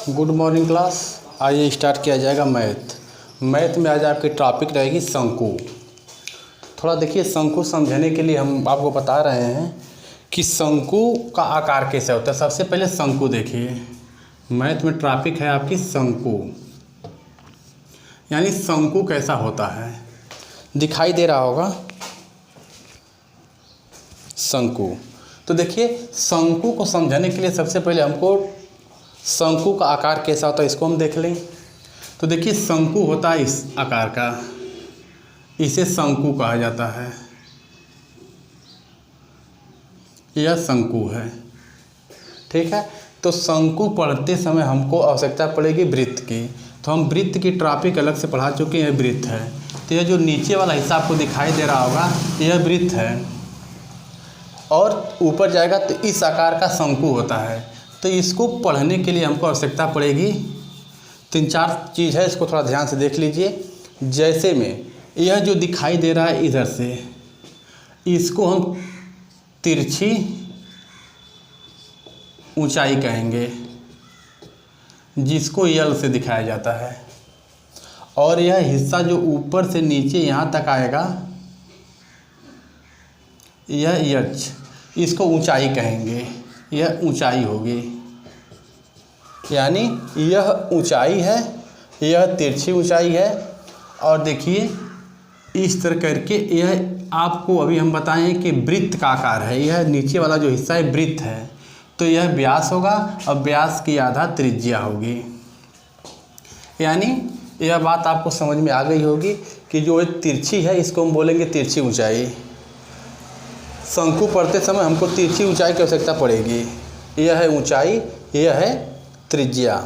Good morning class. आइए start किया जाएगा मैथ में आज आपकी टॉपिक रहेगी शंकु। थोड़ा देखिए, शंकु समझने के लिए हम आपको बता रहे हैं कि शंकु का आकार कैसे होता है। सबसे पहले शंकु देखिए, मैथ में टॉपिक है आपकी शंकु, यानी शंकु कैसा होता है। दिखाई दे रहा होगा शंकु। तो देखिए, शंकु को समझने के लिए सबसे पहले हमको शंकु का आकार कैसा होता है इसको हम देख लें। तो देखिए, शंकु होता है इस आकार का, इसे शंकु कहा जाता है। यह शंकु है, ठीक है। तो शंकु पढ़ते समय हमको आवश्यकता पड़ेगी वृत्त की। तो हम वृत्त की टॉपिक अलग से पढ़ा चुके हैं, वृत्त है। तो यह जो नीचे वाला हिस्सा आपको दिखाई दे रहा होगा यह वृत्त है, और ऊपर जाएगा तो इस आकार का शंकु होता है। तो इसको पढ़ने के लिए हमको आवश्यकता पड़ेगी 3-4 चीज़ है, इसको थोड़ा ध्यान से देख लीजिए। जैसे में यह जो दिखाई दे रहा है इधर से, इसको हम तिरछी ऊंचाई कहेंगे, जिसको यल से दिखाया जाता है। और यह हिस्सा जो ऊपर से नीचे यहाँ तक आएगा यह यच, इसको ऊंचाई कहेंगे, यह ऊंचाई होगी। यानी यह ऊंचाई है, यह तिरछी ऊंचाई है। और देखिए इस तरह करके यह आपको अभी हम बताएं कि वृत्त का आकार है। यह नीचे वाला जो हिस्सा है वृत्त है, तो यह व्यास होगा और व्यास की आधा त्रिज्या होगी। यानी यह बात आपको समझ में आ गई होगी कि जो तिरछी है इसको हम बोलेंगे तिरछी ऊंचाई। शंकु पढ़ते समय हमको तिरछी ऊंचाई की आवश्यकता पड़ेगी। यह है ऊंचाई, यह है त्रिज्या।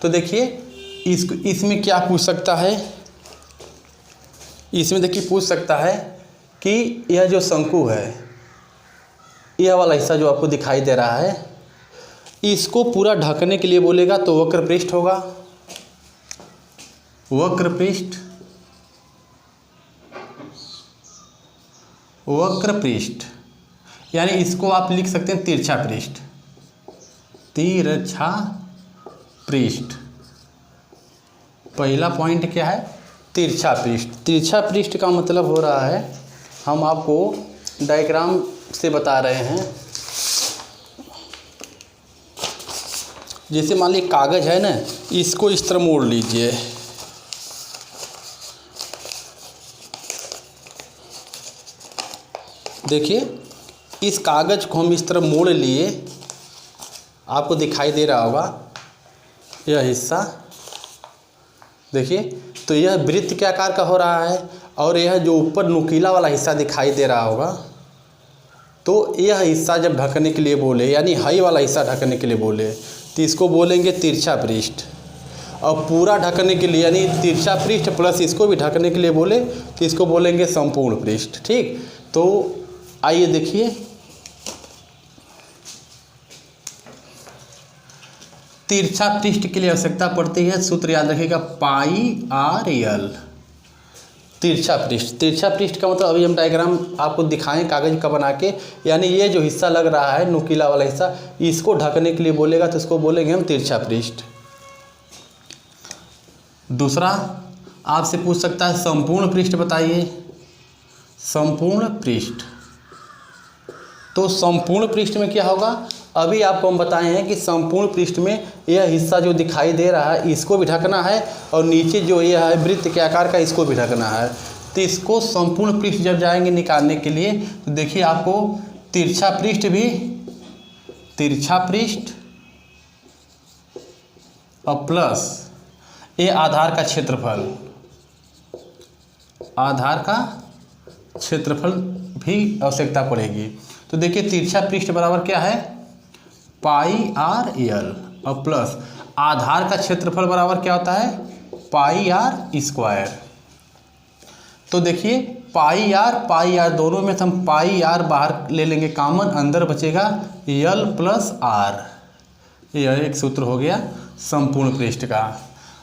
तो देखिए इसमें क्या पूछ सकता है, इसमें देखिए पूछ सकता है कि यह जो शंकु है, यह वाला हिस्सा जो आपको दिखाई दे रहा है, इसको पूरा ढकने के लिए बोलेगा तो वक्र पृष्ठ होगा। वक्र पृष्ठ, वक्र पृष्ठ, यानी इसको आप लिख सकते हैं तिरछा पृष्ठ। तिरछा पृष्ठ, पहला पॉइंट क्या है, तिरछा पृष्ठ। तिरछा पृष्ठ का मतलब हो रहा है, हम आपको डायग्राम से बता रहे हैं। जैसे मान लीजिए कागज़ है ना, इसको इस तरह मोड़ लीजिए, देखिए इस कागज़ को हम इस तरह मोड़ लिए, आपको दिखाई दे रहा होगा यह हिस्सा, देखिए। तो यह वृत्त के आकार का हो रहा है, और यह जो ऊपर नुकीला वाला हिस्सा दिखाई दे रहा होगा, तो यह हिस्सा जब ढकने के लिए बोले, यानी हाई वाला हिस्सा ढकने के लिए बोले, तो इसको बोलेंगे तिरछा पृष्ठ। और पूरा ढकने के लिए, यानी तिरछा पृष्ठ प्लस इसको भी ढकने के लिए बोले, तो इसको बोलेंगे संपूर्ण पृष्ठ, ठीक। तो आइए देखिए, तिरछा पृष्ठ के लिए आवश्यकता पड़ती है, सूत्र याद रखिएगा, पाई आर यल। तिरछा पृष्ठ, तिरछा पृष्ठ का मतलब अभी हम डायग्राम आपको दिखाएं कागज़ का बना के, यानी ये जो हिस्सा लग रहा है नुकीला वाला हिस्सा, इसको ढकने के लिए बोलेगा तो इसको बोलेंगे हम तिरछा पृष्ठ। दूसरा आपसे पूछ सकता है संपूर्ण पृष्ठ बताइए, संपूर्ण पृष्ठ। तो संपूर्ण पृष्ठ में क्या होगा, अभी आपको हम बताए हैं कि संपूर्ण पृष्ठ में यह हिस्सा जो दिखाई दे रहा है इसको भी ढकना है, और नीचे जो यह है वृत्त के आकार का इसको भी ढकना है। तो इसको संपूर्ण पृष्ठ जब जाएंगे निकालने के लिए, तो देखिए आपको तिरछा पृष्ठ भी, तिरछा पृष्ठ और प्लस ये आधार का क्षेत्रफल, आधार का क्षेत्रफल भी आवश्यकता पड़ेगी। तो देखिए तिरछा पृष्ठ बराबर क्या है, पाई आर यल, और प्लस आधार का क्षेत्रफल बराबर क्या होता है, पाई आर स्क्वायर। तो देखिए पाई आर दोनों में हम पाई आर बाहर ले लेंगे कॉमन, अंदर बचेगा यल प्लस आर। यह एक सूत्र हो गया संपूर्ण पृष्ठ का,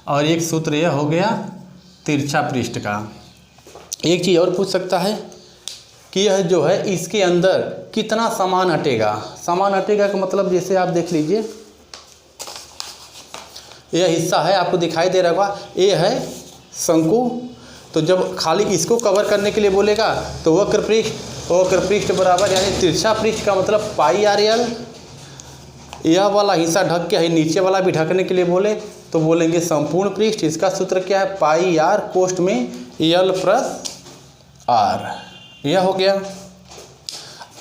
और एक सूत्र यह हो गया तिरछा पृष्ठ का। एक चीज़ और पूछ सकता है कि यह जो है इसके अंदर कितना सामान हटेगा। सामान हटेगा का मतलब जैसे आप देख लीजिए, यह हिस्सा है, आपको दिखाई दे रहा होगा, ये है शंकु। तो जब खाली इसको कवर करने के लिए बोलेगा तो वक्र पृष्ठ बराबर यानी तिरछा पृष्ठ का मतलब पाई आर एल। यह वाला हिस्सा ढक के है, नीचे वाला भी ढकने के लिए बोले तो बोलेंगे संपूर्ण पृष्ठ। इसका सूत्र क्या है, पाई आर कोष्ठ में एल प्लस आर। यह हो गया।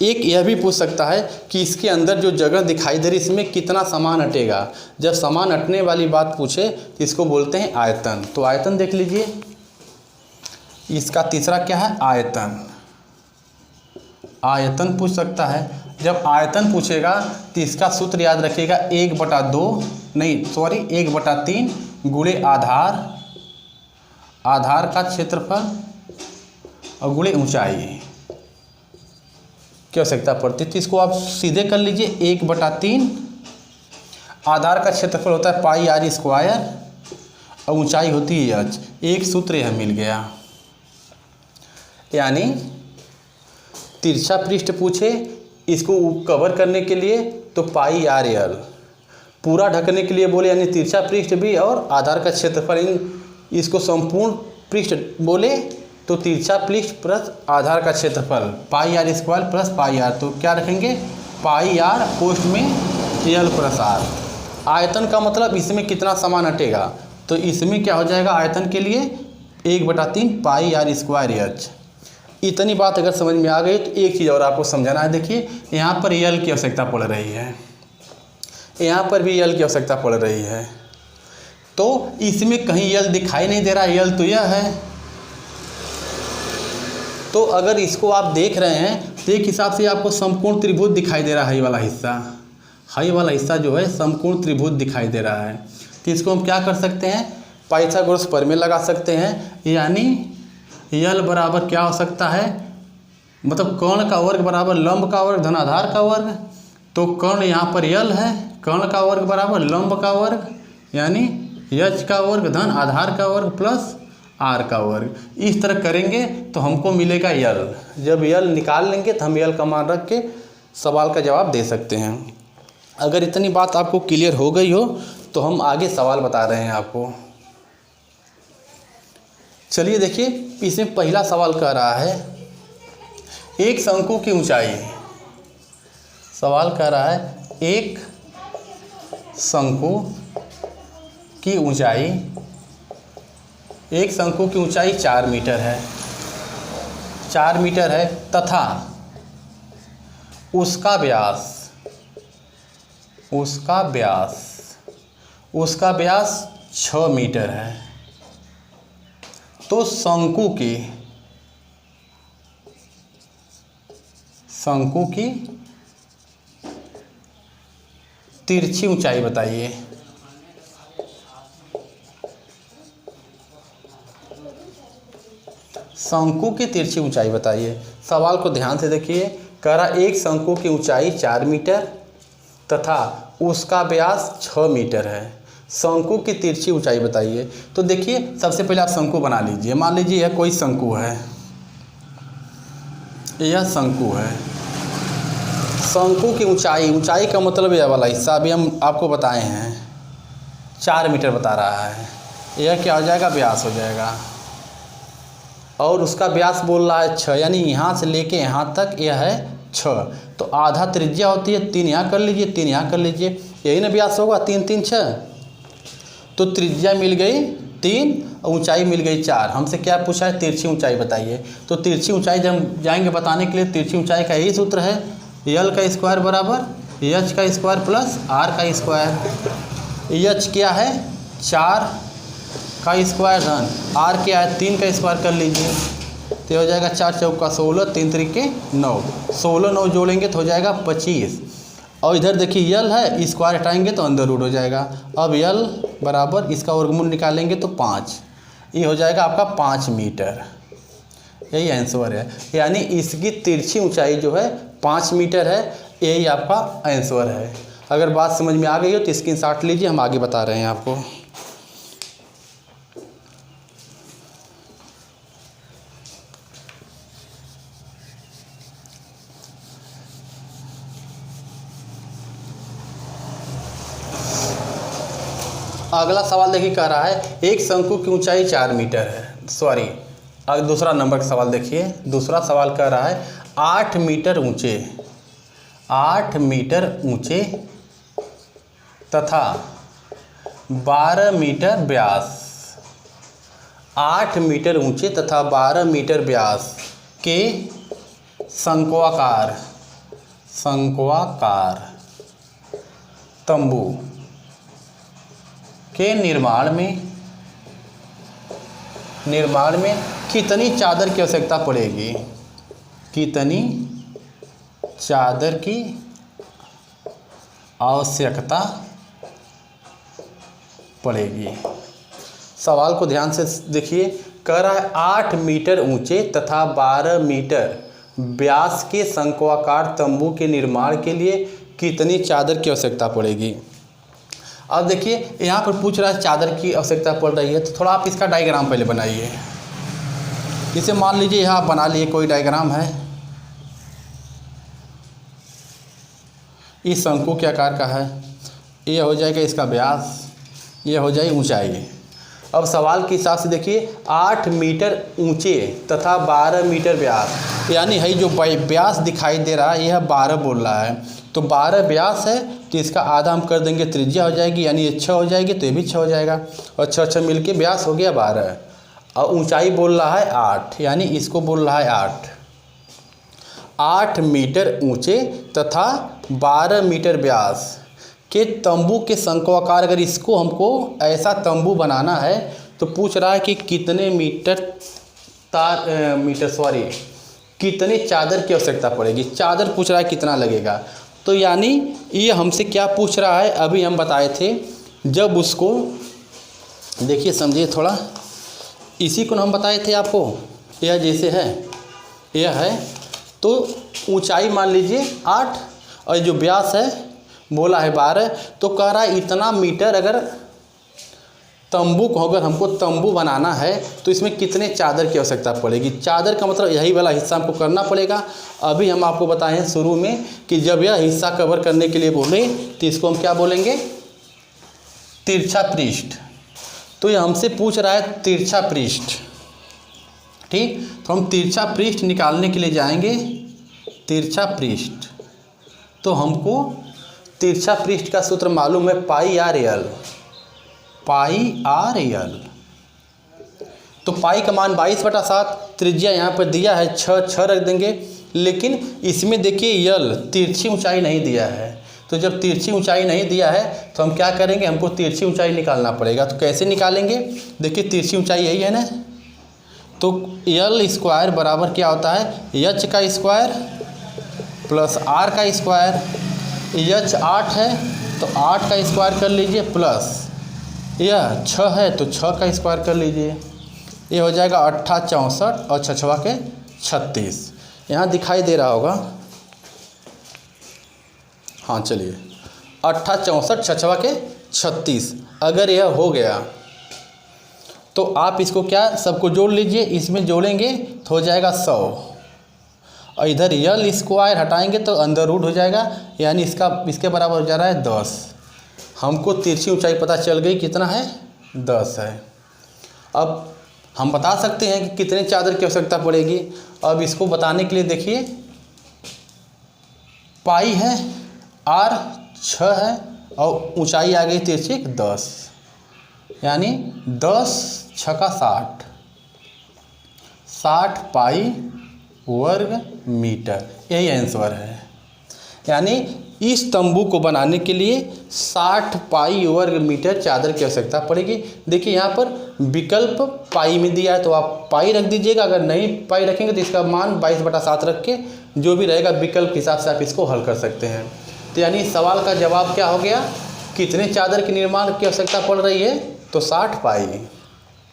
एक यह भी पूछ सकता है कि इसके अंदर जो जगह दिखाई दे रही इसमें कितना सामान हटेगा। जब सामान हटने वाली बात पूछे तो इसको बोलते हैं आयतन। तो आयतन देख लीजिए, इसका तीसरा क्या है, आयतन। आयतन पूछ सकता है। जब आयतन पूछेगा तो इसका सूत्र याद रखिएगा 1/3 गुणे आधार का क्षेत्रफल और गुणे ऊंचाई की आवश्यकता पड़ती है। तो इसको आप सीधे कर लीजिए, 1/3 आधार का क्षेत्रफल होता है पाई आर स्क्वायर और ऊंचाई होती है एच। एक सूत्र यह मिल गया। यानी तिरछा पृष्ठ पूछे इसको कवर करने के लिए तो पाई आर एल, पूरा ढकने के लिए बोले यानी तिरछा पृष्ठ भी और आधार का क्षेत्रफल, इसको संपूर्ण पृष्ठ बोले तो तिरछा पृष्ठ प्लस आधार का क्षेत्रफल pi R square plus pi R. तो क्या रखेंगे, पाई आर कोष्ठ में एल प्लस आर। आयतन का मतलब इसमें कितना सामान हटेगा, तो इसमें क्या हो जाएगा आयतन के लिए 1/3 पाई आर स्क्वायर एच। इतनी बात अगर समझ में आ गई तो एक चीज़ और आपको समझाना है। देखिए यहाँ पर एल की आवश्यकता पड़ रही है, यहाँ पर भी एल की आवश्यकता पड़ रही है। तो इसमें कहीं एल दिखाई नहीं दे रहा, एल तो यह है। तो अगर इसको आप देख रहे हैं तो एक हिसाब से आपको समकोण त्रिभुज दिखाई दे रहा है। वाला हिस्सा जो है समकोण त्रिभुज दिखाई दे रहा है। तो इसको हम क्या कर सकते हैं, पाइथागोरस प्रमेय लगा सकते हैं। यानी यल बराबर क्या हो सकता है, मतलब कर्ण का वर्ग बराबर लंब का वर्ग धन आधार का वर्ग। तो कर्ण यहाँ पर यल है, कर्ण का वर्ग बराबर लंब का वर्ग यानी यच का वर्ग धन आधार का वर्ग प्लस आर का वर्ग। इस तरह करेंगे तो हमको मिलेगा यल। जब यल निकाल लेंगे तो हम यल का मान रख के सवाल का जवाब दे सकते हैं। अगर इतनी बात आपको क्लियर हो गई हो तो हम आगे सवाल बता रहे हैं आपको। चलिए देखिए, इसमें पहला सवाल कह रहा है एक शंकु की ऊंचाई। सवाल कह रहा है एक शंकु की ऊंचाई, एक शंकु की ऊंचाई 4 मीटर है, 4 मीटर है तथा उसका व्यास 6 मीटर है। तो शंकु की तिरछी ऊंचाई बताइए। शंकु की तिरछी ऊंचाई बताइए। सवाल को ध्यान से देखिए, कह रहा एक शंकु की ऊंचाई 4 मीटर तथा उसका व्यास 6 मीटर है। शंकु की तिरछी ऊंचाई बताइए। तो देखिए सबसे पहले आप शंकु बना लीजिए। मान लीजिए यह कोई शंकु है, यह शंकु है। शंकु की ऊंचाई का मतलब यह वाला हिस्सा अभी हम आपको बताए हैं 4 मीटर बता रहा है। यह क्या हो जाएगा, व्यास हो जाएगा। और उसका व्यास बोल रहा है 6, यानी यहाँ से लेके यहाँ तक यह है 6। तो आधा त्रिज्या होती है, 3 यहाँ कर लीजिए, 3 यहाँ कर लीजिए, यही ना व्यास होगा, 3 3 6। तो त्रिज्या मिल गई 3 और ऊंचाई मिल गई 4। हमसे क्या पूछा है, तिरछी ऊंचाई बताइए। तो तिरछी ऊंचाई जब हम जाएंगे बताने के लिए, तिरछी ऊंचाई का यही सूत्र है, यल का स्क्वायर बराबर एच का स्क्वायर प्लस आर का स्क्वायर। एच क्या है 4 का स्क्वायर धन आर क्या है 3 का स्क्वायर कर लीजिए। तो हो जाएगा 4 चौका 16, 3 तरीके 9, 16 9 जोड़ेंगे तो हो जाएगा 25। और इधर देखिए यल है, स्क्वायर हटाएंगे तो अंदर रूट हो जाएगा। अब यल बराबर इसका वर्गमूल निकालेंगे तो 5, ये हो जाएगा आपका 5 मीटर। यही आंसर है, यानी इसकी तिरछी ऊंचाई जो है 5 मीटर है। यही आपका आंसर है। अगर बात समझ में आ गई हो तो स्क्रीनशॉट लीजिए, हम आगे बता रहे हैं आपको। अगला सवाल देखिए कह रहा है एक शंकु की ऊंचाई 4 मीटर है। सॉरी, अब दूसरा नंबर का सवाल देखिए। दूसरा सवाल कह रहा है 8 मीटर ऊंचे, 8 मीटर ऊंचे तथा 12 मीटर व्यास, 8 मीटर ऊंचे तथा 12 मीटर व्यास के शंक्वाकार तंबू के निर्माण में कितनी चादर की आवश्यकता पड़ेगी, कितनी चादर की आवश्यकता पड़ेगी। सवाल को ध्यान से देखिए, कह रहा है 8 मीटर ऊंचे तथा 12 मीटर व्यास के शंक्वाकार तंबू के निर्माण के लिए कितनी चादर की आवश्यकता पड़ेगी। अब देखिए यहाँ पर पूछ रहा है चादर की आवश्यकता पड़ रही है, तो थोड़ा आप इसका डायग्राम पहले बनाइए। इसे मान लीजिए यहाँ आप बना लिए, कोई डायग्राम है, इस शंकु के आकार का है, ये हो जाएगा इसका व्यास, ये हो जाएगी ऊंचाई। अब सवाल के हिसाब से देखिए 8 मीटर ऊंचे तथा 12 मीटर व्यास, यानी है जो व्यास दिखाई दे रहा है यह 12 बोल रहा है, तो 12 व्यास है तो इसका आधा हम कर देंगे, त्रिज्या हो जाएगी, यानी ये 6 हो जाएगी, तो ये भी 6 हो जाएगा, और 6 मिल के व्यास हो गया 12। और ऊंचाई बोल रहा है 8, यानी इसको बोल रहा है 8 मीटर ऊंचे तथा 12 मीटर व्यास के तंबू के शंक्वाकार, अगर इसको हमको ऐसा तंबू बनाना है तो पूछ रहा है कि कितने कितने चादर की आवश्यकता पड़ेगी। चादर पूछ रहा है कितना लगेगा, तो यानी ये हमसे क्या पूछ रहा है, अभी हम बताए थे जब उसको देखिए समझिए थोड़ा, इसी को हम बताए थे आपको, यह जैसे है, यह है, तो ऊंचाई मान लीजिए 8 और जो व्यास है बोला है 12, तो कह रहा है इतना मीटर अगर तंबू को, अगर हमको तंबू बनाना है तो इसमें कितने चादर की आवश्यकता पड़ेगी। चादर का मतलब यही वाला हिस्सा हमको करना पड़ेगा। अभी हम आपको बताए हैं शुरू में कि जब यह हिस्सा कवर करने के लिए बोले तो इसको हम क्या बोलेंगे, तिरछा पृष्ठ। तो ये हमसे पूछ रहा है तिरछा पृष्ठ, ठीक, तो हम तिरछा पृष्ठ निकालने के लिए जाएंगे। तिरछा पृष्ठ, तो हमको तिरछा पृष्ठ का सूत्र मालूम है, पाई आर एल। तो पाई का मान 22/7, त्रिज्या यहाँ पर दिया है 6 रख देंगे, लेकिन इसमें देखिए यल तिरछी ऊंचाई नहीं दिया है, तो जब तिरछी ऊंचाई नहीं दिया है तो हम क्या करेंगे, हमको तिरछी ऊंचाई निकालना पड़ेगा। तो कैसे निकालेंगे, देखिए तिरछी ऊंचाई यही है ना, तो यल स्क्वायर बराबर क्या होता है, एच का स्क्वायर प्लस आर का स्क्वायर। एच 8 है तो 8 का स्क्वायर कर लीजिए, प्लस यह 6 है तो 6 का स्क्वायर कर लीजिए, ये हो जाएगा 8 64 और 6 के 36। यहाँ दिखाई दे रहा होगा, हाँ चलिए 8 64 6 के 36। अगर यह हो गया तो आप इसको क्या सबको जोड़ लीजिए, इसमें जोड़ेंगे तो हो जाएगा 100, और इधर यल स्क्वायर हटाएंगे तो अंदर रूट हो जाएगा, यानी इसके बराबर हो जा रहा है 10। हमको तिरछी ऊंचाई पता चल गई, कितना है 10 है। अब हम बता सकते हैं कि कितने चादर की आवश्यकता पड़ेगी। अब इसको बताने के लिए देखिए पाई है, आर 6 है और ऊंचाई आ गई तिरछी 10, यानी 10 6 का 60 पाई वर्ग मीटर, यही आंसर है। यानी इस तंबू को बनाने के लिए 60 पाई वर्ग मीटर चादर की आवश्यकता पड़ेगी। देखिए यहाँ पर विकल्प पाई में दिया है तो आप पाई रख दीजिएगा, अगर नहीं पाई रखेंगे तो इसका मान 22/7 रख के जो भी रहेगा विकल्प के हिसाब से आप इसको हल कर सकते हैं। तो यानी सवाल का जवाब क्या हो गया, कितने चादर के निर्माण की आवश्यकता पड़ रही है, तो 60 पाई।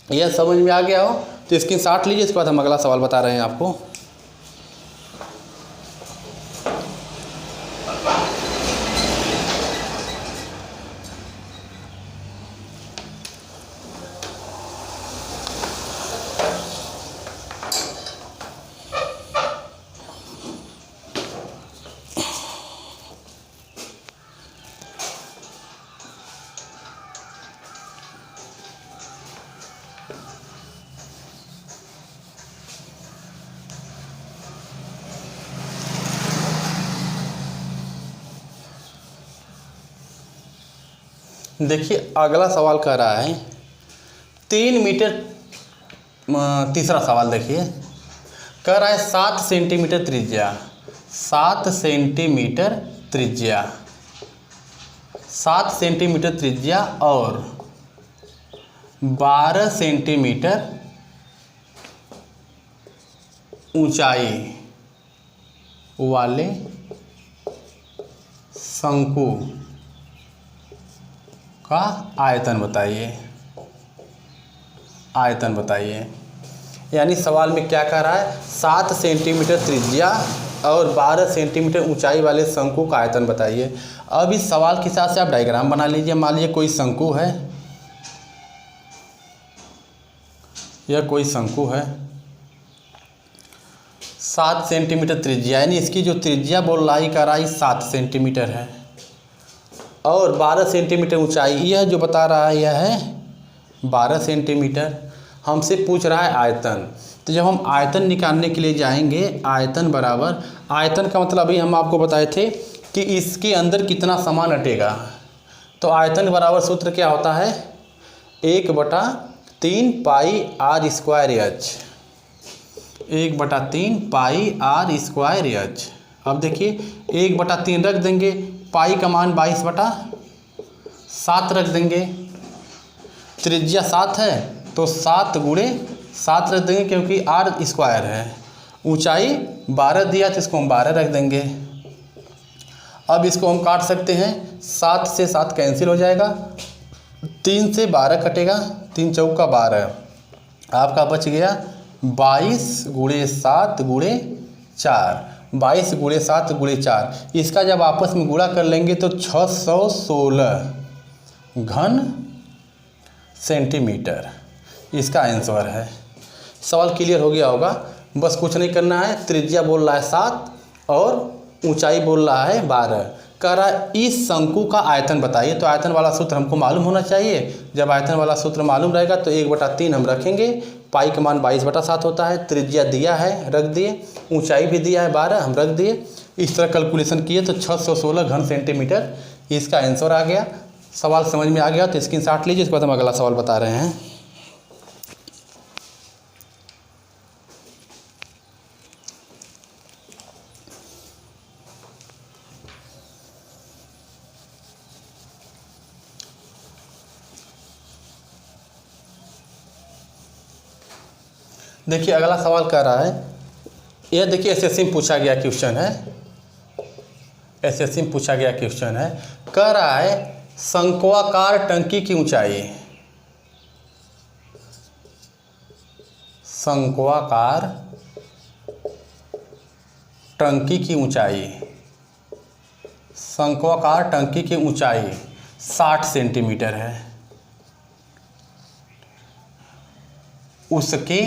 यह समझ में आ गया हो तो स्क्रीनशॉट लीजिए, इसके बाद हम अगला सवाल बता रहे हैं आपको। देखिए अगला सवाल कह रहा है 3 मीटर, तीसरा सवाल देखिए कह रहा है 7 सेंटीमीटर त्रिज्या, 7 सेंटीमीटर त्रिज्या, 7 सेंटीमीटर त्रिज्या और 12 सेंटीमीटर ऊंचाई वाले शंकु का आयतन बताइए, आयतन बताइए। यानी सवाल में क्या कह रहा है, 7 सेंटीमीटर त्रिज्या और 12 सेंटीमीटर ऊंचाई वाले शंकु का आयतन बताइए। अब इस सवाल के हिसाब से आप डायग्राम बना लीजिए। मान लीजिए कोई शंकु है, यह कोई शंकु है, 7 सेंटीमीटर त्रिज्या, यानी इसकी जो त्रिज्या बोल रहा है कह रहा है 7 सेंटीमीटर है और 12 सेंटीमीटर ऊंचाई, यह जो बता रहा है यह है 12 सेंटीमीटर। हमसे पूछ रहा है आयतन, तो जब हम आयतन निकालने के लिए जाएंगे, आयतन बराबर, आयतन का मतलब अभी हम आपको बताए थे कि इसके अंदर कितना सामान अटेगा। तो आयतन बराबर सूत्र क्या होता है, 1/3 pi R square H, 1/3 pi R square H. अब देखिए 1/3 रख देंगे, पाई का मान 22/7 रख देंगे, त्रिज्या 7 है तो 7 गुणे 7 रख देंगे क्योंकि आर स्क्वायर है, ऊंचाई 12 दिया तो इसको हम 12 रख देंगे। अब इसको हम काट सकते हैं, 7 से 7 कैंसिल हो जाएगा, 3 से 12 कटेगा, 3 चौका 12, आपका बच गया 22 गुणे 7 गुणे 4, 22 गुणे 7 गुणे 4। इसका जब आपस में गुणा कर लेंगे तो 616 घन सेंटीमीटर इसका आंसर है। सवाल क्लियर हो गया होगा, बस कुछ नहीं करना है। त्रिज्या बोल रहा है 7 और ऊंचाई बोल रहा है 12, कह रहा है इस शंकु का आयतन बताइए। तो आयतन वाला सूत्र हमको मालूम होना चाहिए। जब आयतन वाला सूत्र मालूम रहेगा तो 1/3 हम रखेंगे, पाई का मान 22/7 होता है, त्रिज्या दिया है रख दिए, ऊंचाई भी दिया है 12 हम रख दिए। इस तरह कैलकुलेशन किए तो 616 घन सेंटीमीटर इसका आंसर आ गया। सवाल समझ में आ गया तो स्क्रीनशॉट लीजिए, इसके बाद हम अगला सवाल बता रहे हैं। देखिए अगला सवाल कह रहा है, यह देखिए एसएससी में पूछा गया क्वेश्चन है, एसएससी में पूछा गया क्वेश्चन है। कह रहा है शंक्वाकार टंकी की ऊंचाई, शंक्वाकार टंकी की ऊंचाई, शंक्वाकार टंकी की ऊंचाई 60 सेंटीमीटर है, उसके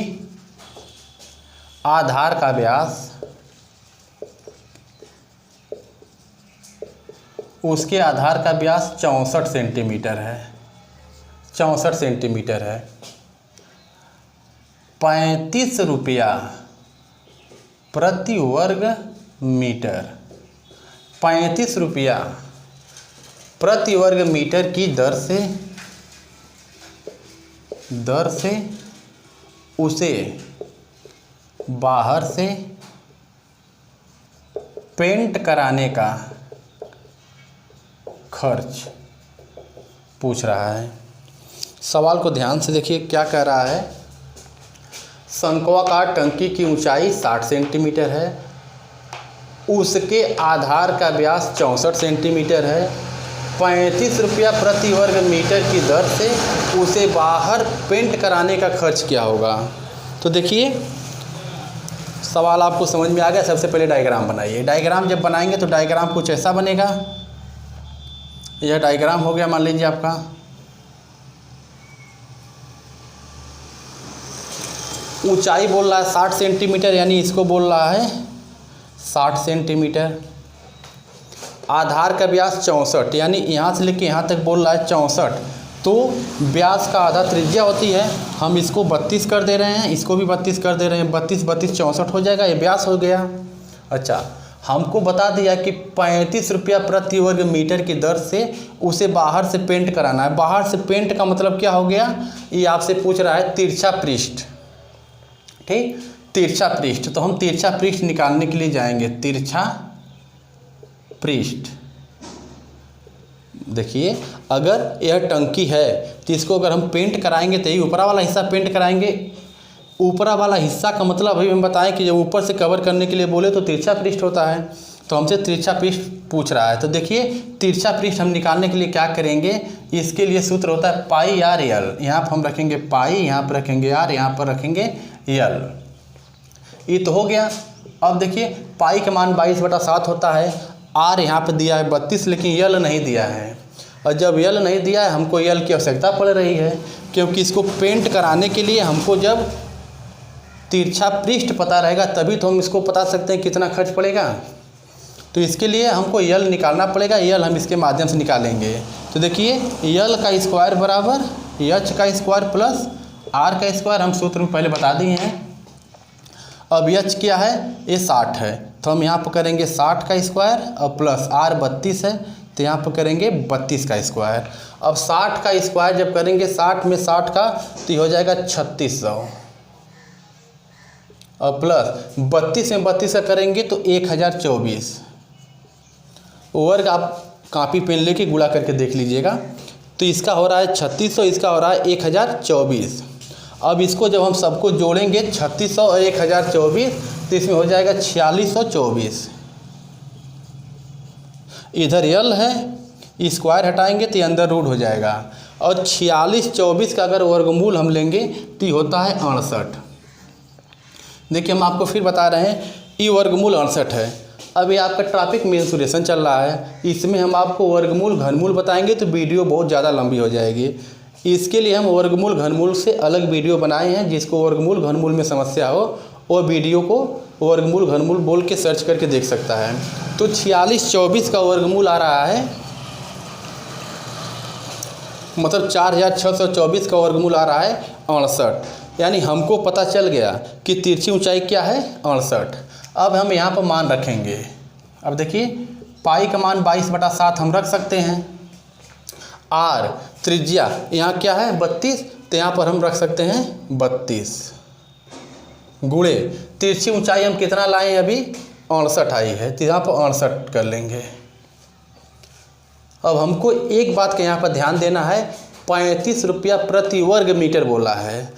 आधार का व्यास, उसके आधार का व्यास 64 सेंटीमीटर है, 64 सेंटीमीटर है। 35 रुपया प्रति वर्ग मीटर, 35 रुपया प्रति वर्ग मीटर की दर से उसे बाहर से पेंट कराने का खर्च पूछ रहा है। सवाल को ध्यान से देखिए क्या कह रहा है, शंक्वाकार टंकी की ऊंचाई 60 सेंटीमीटर है, उसके आधार का व्यास 64 सेंटीमीटर है, 35 रुपया प्रति वर्ग मीटर की दर से उसे बाहर पेंट कराने का खर्च क्या होगा। तो देखिए सवाल आपको समझ में आ गया। सबसे पहले डायग्राम बनाइए। डायग्राम जब बनाएंगे तो डायग्राम कुछ ऐसा बनेगा, यह डायग्राम हो गया मान लीजिए आपका। ऊंचाई बोल रहा है 60 सेंटीमीटर, यानी इसको बोल रहा है 60 सेंटीमीटर। आधार का व्यास 64, यानी यहाँ से लेके यहाँ तक बोल रहा है 64, तो व्यास का आधा त्रिज्या होती है। हम इसको 32 कर दे रहे हैं, इसको भी 32 कर दे रहे हैं, 32 32 64 हो जाएगा, ये व्यास हो गया। अच्छा, हमको बता दिया कि 35 रुपया प्रति वर्ग मीटर की दर से उसे बाहर से पेंट कराना है। बाहर से पेंट का मतलब क्या हो गया, ये आपसे पूछ रहा है तिरछा पृष्ठ, ठीक, तिरछा पृष्ठ। तो हम तिरछा पृष्ठ निकालने के लिए जाएंगे, तिरछा पृष्ठ। देखिए अगर यह टंकी है तो इसको अगर हम पेंट कराएंगे तो ये ऊपरा वाला हिस्सा पेंट कराएंगे। ऊपरा वाला हिस्सा का मतलब अभी हम बताएं कि जब ऊपर से कवर करने के लिए बोले तो तिरछा पृष्ठ होता है, तो हमसे तिरछा पृष्ठ पूछ रहा है। तो देखिए तिरछा पृष्ठ हम निकालने के लिए क्या करेंगे, इसके लिए सूत्र होता है पाई आर एल। यहाँ पर हम रखेंगे पाई, यहाँ पर रखेंगे आर, यहाँ पर रखेंगे एल। ये तो हो गया। अब देखिए पाई का मान 22/7 होता है, आर यहाँ पर दिया है 32, लेकिन यल नहीं दिया है। और जब यल नहीं दिया है हमको यल की आवश्यकता पड़ रही है, क्योंकि इसको पेंट कराने के लिए हमको जब तिरछा पृष्ठ पता रहेगा तभी तो हम इसको बता सकते हैं कितना खर्च पड़ेगा। तो इसके लिए हमको यल निकालना पड़ेगा, यल हम इसके माध्यम से निकालेंगे। तो देखिए यल का स्क्वायर बराबर एच का स्क्वायर प्लस आर का स्क्वायर, हम सूत्र में पहले बता दिए हैं। अब एच क्या है, ये 60 है, तो हम यहाँ पर करेंगे 60 का स्क्वायर और प्लस आर 32 है, तो यहाँ पर करेंगे 32 का स्क्वायर। अब 60 का स्क्वायर जब करेंगे 60 में 60 का तो ये हो जाएगा 3600, और प्लस 32 में 32 का करेंगे तो 1024 वर्ग। आप कॉपी पेन लेके गुणा करके देख लीजिएगा। तो इसका हो रहा है 3600, इसका हो रहा है 1024। अब इसको जब हम सबको जोड़ेंगे 3600 और 1024 तो इसमें हो जाएगा 4624। इधर यल है, स्क्वायर हटाएंगे तो ये अंदर रूट हो जाएगा। और 4624 का अगर वर्गमूल हम लेंगे तो ये होता है 68। देखिए हम आपको फिर बता रहे हैं, ये वर्गमूल 68 है। अभी आपका ट्रैफिक मेंसुरेशन चल रहा है, इसमें हम आपको वर्गमूल घनमूल बताएंगे तो वीडियो बहुत ज़्यादा लंबी हो जाएगी। इसके लिए हम वर्गमूल घनमूल से अलग वीडियो बनाए हैं। जिसको वर्गमूल घनमूल में समस्या हो वो वीडियो को वर्गमूल घनमूल बोल के सर्च करके देख सकता है। तो 4624 का वर्गमूल आ रहा है, मतलब 4624 का वर्गमूल आ रहा है 68। यानी हमको पता चल गया कि तिरछी ऊंचाई क्या है 68। अब हम यहाँ पर मान रखेंगे। अब देखिए पाई का मान 22/7 हम रख सकते हैं। आर त्रिज्या यहाँ क्या है 32, तो यहाँ पर हम रख सकते हैं 32 गुणे तिरछी ऊंचाई हम कितना लाए हैं, अभी 68 आई है, तो यहाँ पर 68 कर लेंगे। अब हमको एक बात का यहाँ पर ध्यान देना है, 35 रुपया प्रति वर्ग मीटर बोला है।